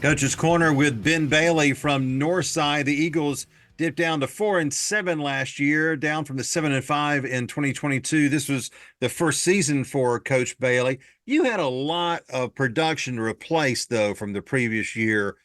Coach's Corner with Ben Bailey from Northside. The Eagles dipped down to 4-7 last year, down from the 7-5 in 2022. This was the first season for Coach Bailey. You had a lot of production replaced, though, from the previous year,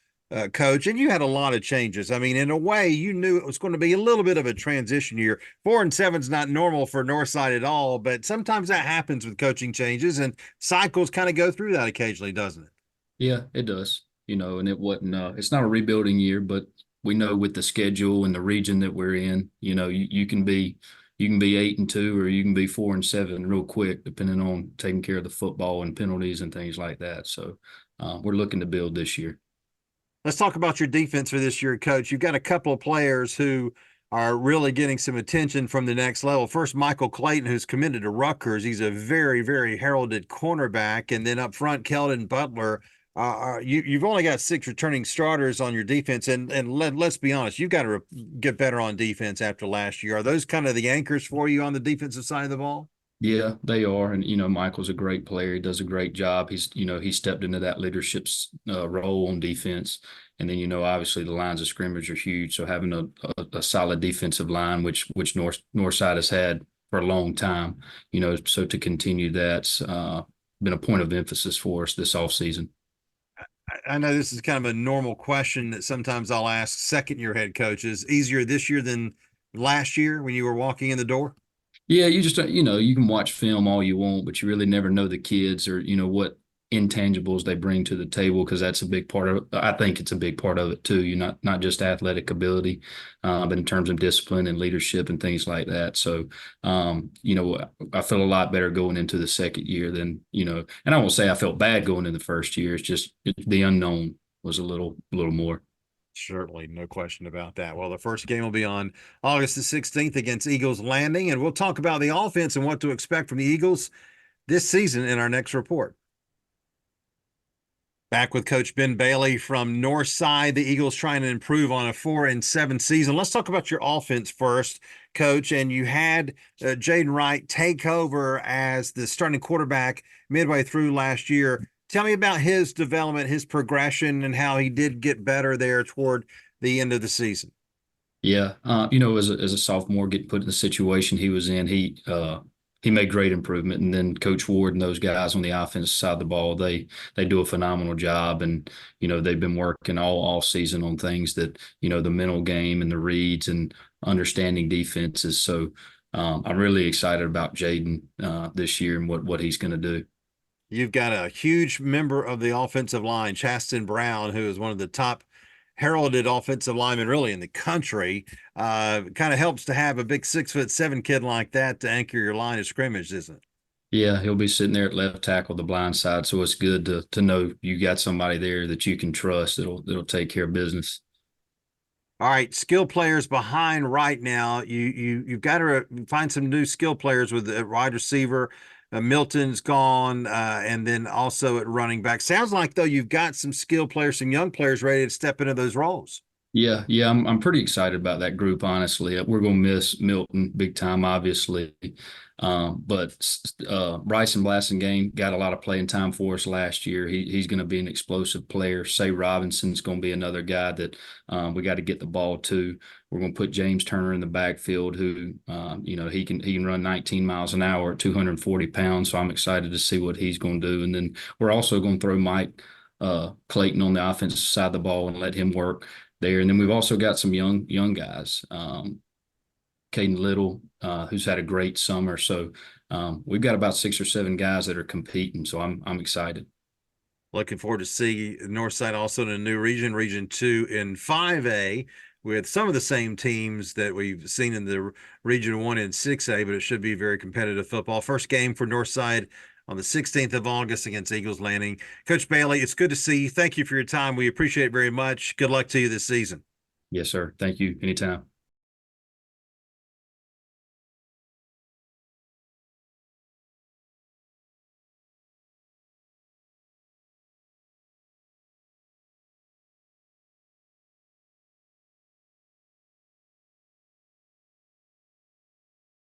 Coach, and you had a lot of changes. I mean, in a way, you knew it was going to be a little bit of a transition year. 4-7 is not normal for Northside at all, but sometimes that happens with coaching changes, and cycles kind of go through that occasionally, doesn't it? Yeah, it does. And it wasn't it's not a rebuilding year, but we know with the schedule and the region that we're in, you can be 8-2 or you can be 4-7 real quick, depending on taking care of the football and penalties and things like that. So we're looking to build this year. Let's talk about your defense for this year, Coach. You've got a couple of players who are really getting some attention from the next level. First, Michael Clayton, who's committed to Rutgers. He's a very, very heralded cornerback. And then up front, Keldon Butler. You've only got 6 returning starters on your defense, and let's be honest, you've got to get better on defense after last year. Are those kind of the anchors for you on the defensive side of the ball? Yeah, they are. And, Michael's a great player. He does a great job. He stepped into that leadership role on defense. And then, obviously the lines of scrimmage are huge. So having a solid defensive line, which Northside has had for a long time, so to continue that's been a point of emphasis for us this offseason. I know this is kind of a normal question that sometimes I'll ask second-year head coaches. Easier this year than last year when you were walking in the door? Yeah, you just you can watch film all you want, but you really never know the kids or what intangibles they bring to the table because that's a big part of it. I think it's a big part of it too. You not just athletic ability, but in terms of discipline and leadership and things like that. So, I feel a lot better going into the second year than and I won't say I felt bad going in the first year. It's just the unknown was a little more. Certainly, no question about that. Well, the first game will be on August the 16th against Eagles Landing, and we'll talk about the offense and what to expect from the Eagles this season in our next report. Back with Coach Ben Bailey from Northside. The Eagles trying to improve on a 4-7 season. Let's talk about your offense first, Coach. And you had Jaden Wright take over as the starting quarterback midway through last year. Tell me about his development, his progression, and how he did get better there toward the end of the season. Yeah, as a sophomore, getting put in the situation he was in, he made great improvement. And then Coach Ward and those guys on the offensive side of the ball, they do a phenomenal job. And they've been working all season on things that the mental game and the reads and understanding defenses. So I'm really excited about Jaden this year and what he's going to do. You've got a huge member of the offensive line, Chaston Brown, who is one of the top heralded offensive linemen really in the country. Kind of helps to have a big 6'7" kid like that to anchor your line of scrimmage, isn't it? Yeah, he'll be sitting there at left tackle, the blind side. So it's good to know you got somebody there that you can trust that'll take care of business. All right, skill players behind right now. You've got to find some new skill players with the wide receiver. Milton's gone, and then also at running back. Sounds like though you've got some skill players, some young players ready to step into those roles. Yeah, I'm pretty excited about that group. Honestly, we're gonna miss Milton big time, obviously, but Bryson Blasingame got a lot of playing time for us last year. He's going to be an explosive player. Say Robinson's going to be another guy that we got to get the ball to. We're going to put James Turner in the backfield, who he can run 19 miles an hour at 240 pounds. So I'm excited to see what he's going to do. And then we're also going to throw Mike Clayton on the offensive side of the ball and let him work there. And then we've also got some young guys. Caden Little, who's had a great summer. So we've got about 6 or 7 guys that are competing. So I'm excited. Looking forward to see Northside also in a new region, Region 2 in 5A, with some of the same teams that we've seen in the Region 1 and 6A, but it should be very competitive football. First game for Northside on the 16th of August against Eagles Landing. Coach Bailey, it's good to see you. Thank you for your time. We appreciate it very much. Good luck to you this season. Yes, sir. Thank you. Anytime.